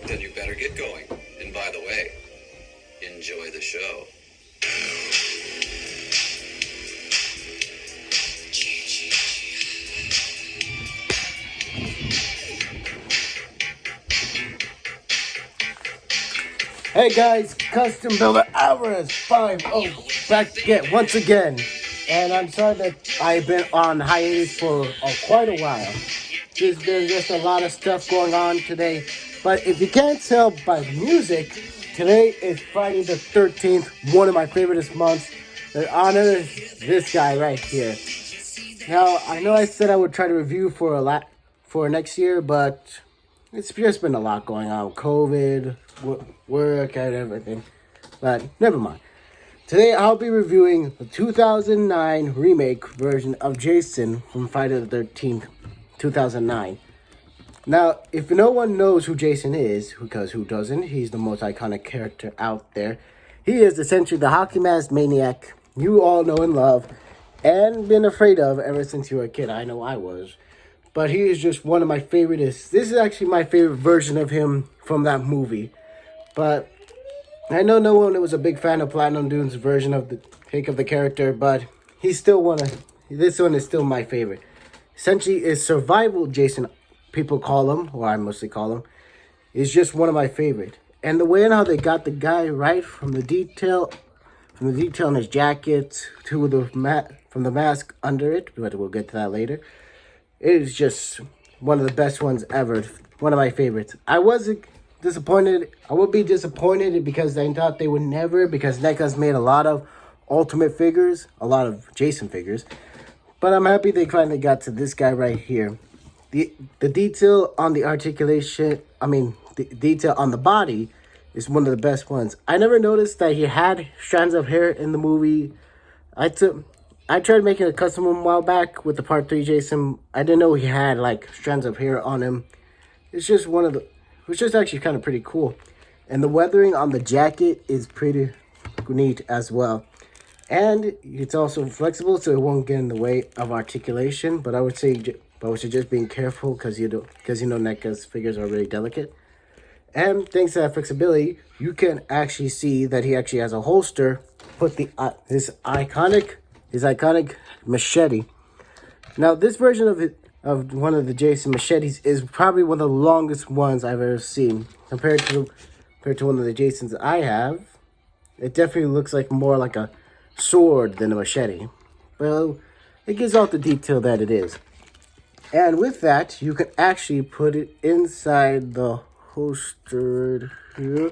Then you better get going. And by the way, enjoy the show. Hey guys, Custom Builder Hours 5-0 back again once again, and I'm sorry that I've been on hiatus for quite a while. There's been just a lot of stuff going on today, but if you can't tell by the music, today is Friday the 13th, one of my favorite months. In honor this guy right here. Now I know I said I would try to review for next year, but it's just been a lot going on. COVID, work, and everything. But never mind. Today I'll be reviewing the 2009 remake version of Jason from Friday the 13th, 2009. Now, if no one knows who Jason is, because who doesn't, he's the most iconic character out there. He is essentially the hockey mask maniac you all know and love, and been afraid of ever since you were a kid. I know I was. But he is just one of my favorites. This is actually my favorite version of him from that movie. But I know no one was a big fan of Platinum Dune's version of the take of the character, but he's still this one is still my favorite. Essentially, is survival Jason, people call him, or I mostly call him, is just one of my favorite. And the way and how they got the guy right from the detail on his jacket to from the mask under it, but we'll get to that later. It is just one of the best ones ever. One of my favorites. I was disappointed. I would be disappointed because I thought they would never, because Neca's made a lot of Ultimate figures, a lot of Jason figures. But I'm happy they finally got to this guy right here. The detail on the articulation, the detail on the body is one of the best ones. I never noticed that he had strands of hair in the movie. I tried making a custom one a while back with the Part 3 Jason. I didn't know he had like strands of hair on him. It's just actually kind of pretty cool. And the weathering on the jacket is pretty neat as well. And it's also flexible, so it won't get in the way of articulation. But I would suggest being careful because you know NECA's figures are really delicate. And thanks to that flexibility, you can actually see that he actually has a holster. Put his iconic machete. Now, this version of one of the Jason machetes is probably one of the longest ones I've ever seen. Compared to one of the Jasons I have, it definitely looks like more like a sword than a machete. Well, it gives off the detail that it is. And with that, you can actually put it inside the holster here.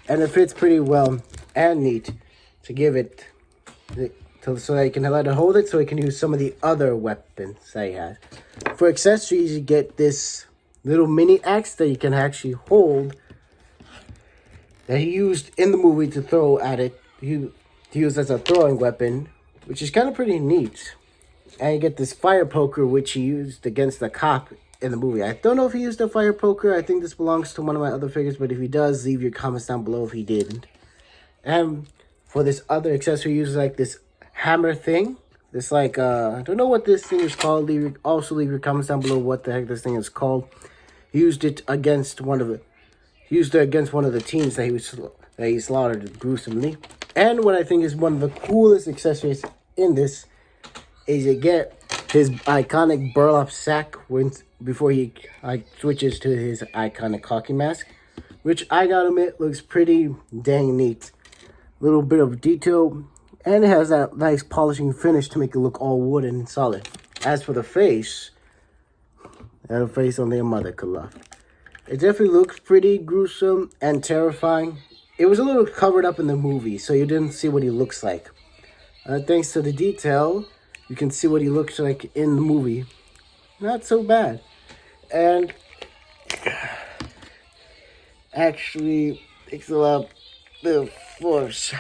And it fits pretty well and neat to give it so that you can let it hold it so you can use some of the other weapons that he has. For accessories, you get this little mini axe that you can actually hold that he used in the movie to throw at it. To use as a throwing weapon, which is kind of pretty neat. And you get this fire poker, which he used against the cop in the movie. I don't know if he used a fire poker. I think this belongs to one of my other figures, but if he does, leave your comments down below if he didn't. And for this other accessory, he uses like this hammer thing. This like, I don't know what this thing is called. Also leave your comments down below what the heck this thing is called. He used it against one of the teams that he slaughtered gruesomely. And what I think is one of the coolest accessories in this is you get his iconic burlap sack before he switches to his iconic hockey mask, which I gotta admit looks pretty dang neat. Little bit of detail, and it has that nice polishing finish to make it look all wooden and solid. As for the face, and a face only a mother could love. It definitely looks pretty gruesome and terrifying. It was a little covered up in the movie, so you didn't see what he looks like. Thanks to the detail, you can see what he looks like in the movie. Not so bad. And actually takes a lot of force.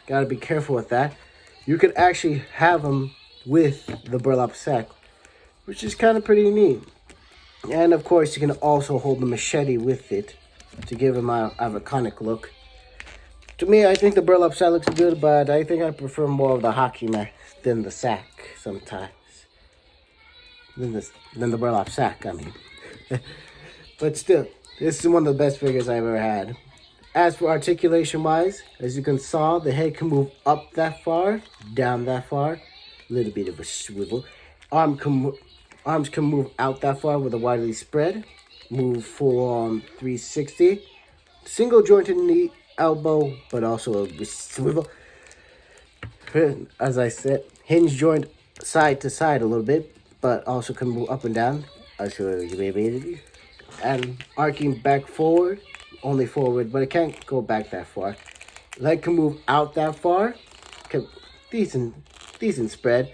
Gotta be careful with that. You can actually have him with the burlap sack, which is kind of pretty neat. And of course, you can also hold the machete with it to give him an iconic look. To me, I think the burlap sack looks good, but I think I prefer more of the hockey mask than the sack sometimes. Than the burlap sack, I mean. But still, This is one of the best figures I've ever had. As for articulation wise, as you can saw, the head can move up that far, down that far, a little bit of a swivel. Arms can move out that far with a widely spread, move full on 360. Single jointed knee, elbow, but also a swivel. As I said, hinge joint side to side a little bit, but also can move up and down. I'll show you, baby. And arcing back forward, only forward, but it can't go back that far. Leg can move out that far. Decent spread.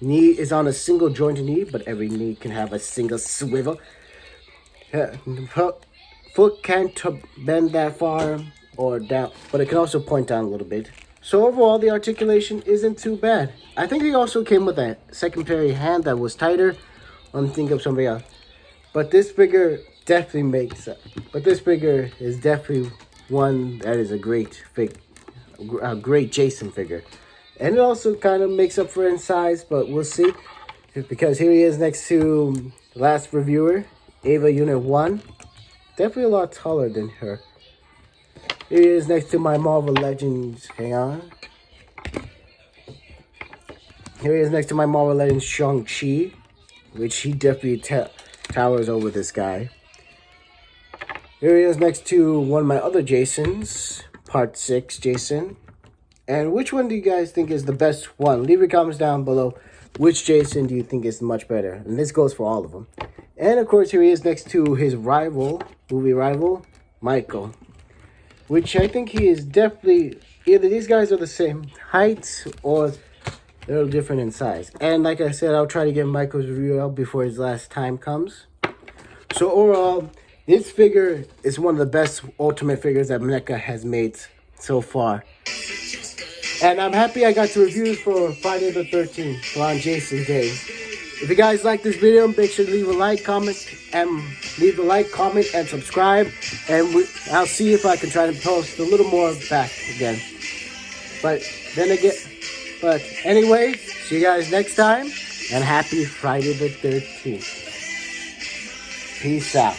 Knee is on a single jointed knee, but every knee can have a single swivel. Foot can't bend that far or down, but it can also point down a little bit. So overall, the articulation isn't too bad. I think he also came with a secondary hand that was tighter. I'm thinking of somebody else. But this figure definitely makes up. But this figure is definitely one that is a great Jason figure. And it also kind of makes up for in size, but we'll see. Because here he is next to the last reviewer, Ava Unit 1. Definitely a lot taller than her. Here he is next to my Marvel Legends. Hang on. Here he is next to my Marvel Legends Shang-Chi, which he definitely towers over this guy. Here he is next to one of my other Jasons, Part 6 Jason. And which one do you guys think is the best one? Leave your comments down below. Which Jason do you think is much better? And this goes for all of them. And of course, here he is next to his movie rival, Michael. Which I think he is definitely, either these guys are the same height or they're different in size. And like I said, I'll try to get Michael's review out before his last time comes. So overall, this figure is one of the best Ultimate figures that Neca has made so far. And I'm happy I got to review for Friday the 13th on Jason's Day. If you guys like this video, make sure to leave a like, comment, and subscribe. And I'll see if I can try to post a little more back again. But anyway, see you guys next time, and happy Friday the 13th. Peace out.